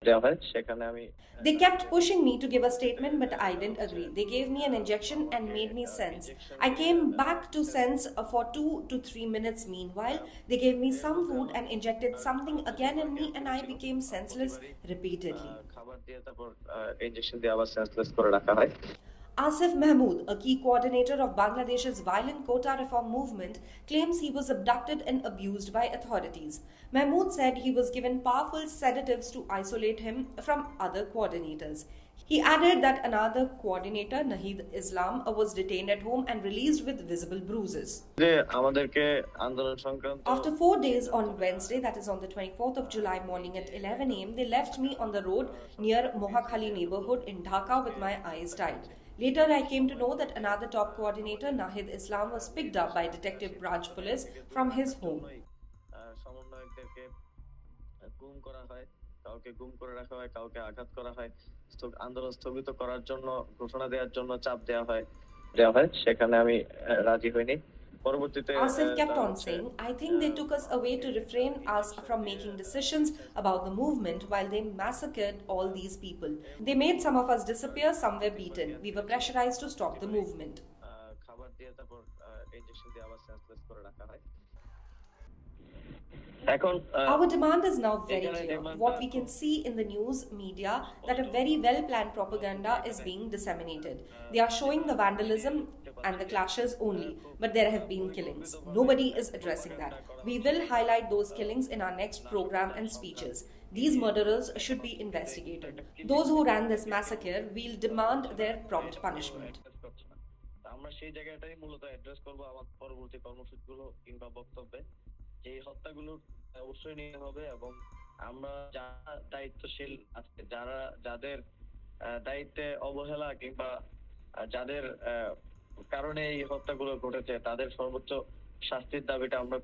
দেওয়া হয় সেখানে আমি They kept pushing me to give a statement, but I didn't agree. They gave me an injection and made me sense. Injection I দিয়ে came back to sense sense for 2 to 3 minutes. Meanwhile, they gave me some food and injected something again in me, and I became senseless repeatedly. খাবার দিয়ে তারপর injection দিয়ে আবার senseless করে রাখা হয়। Asif Mahmood, a key coordinator of Bangladesh's violent quota reform movement, claims he was abducted and abused by authorities. Mahmood said he was given powerful sedatives to isolate him from other coordinators. He added that another coordinator, Nahid Islam, was detained at home and released with visible bruises. After 4 days on Wednesday, that is on the 24th of July morning at 11 am, they left me on the road near Mohakhali neighborhood in Dhaka with my eyes tied. Later, I came to know that another top coordinator, Nahid Islam, was picked up by Detective Branch Police from his home. কাউকে গুম করে রাখা হয়, কাউকে আঘাত করা হয়, আন্দোলন স্থগিত করার জন্য ঘোষণা দেওয়ার জন্য চাপ দেওয়া হয় সেখানে আমি রাজি হইনি। পরবর্তীতে Asif kept on saying, I think they took us away to refrain us from making decisions about the movement while they massacred all these people. They made some of us disappear, some were beaten. We were pressurized to stop the movement. খাবার দিয়ে তারপর injection দিয়ে আবার senseless করে রাখা হয়। Our demand is now very clear. What we can see in the news media that a very well-planned propaganda is being disseminated. They are showing the vandalism and the clashes only, but there have been killings. Nobody is addressing that. We will highlight those killings in our next program and speeches. These murderers should be investigated. Those who ran this massacre will demand their prompt punishment. আমরা সেই জায়গাটাই মূলত address করব আমার পরবর্তী কর্মসূচিগুলো কিংবা বক্তব্যে। এই হত্যাগুলো অবশ্যই নিতে হবে এবং আমরা যারা দায়িত্বশীল আছে, যাদের দায়িত্বে অবহেলা কিংবা যাদের কারণে এই হত্যাগুলো ঘটেছে তাদের সর্বোচ্চ শাস্তির দাবিটা আমরা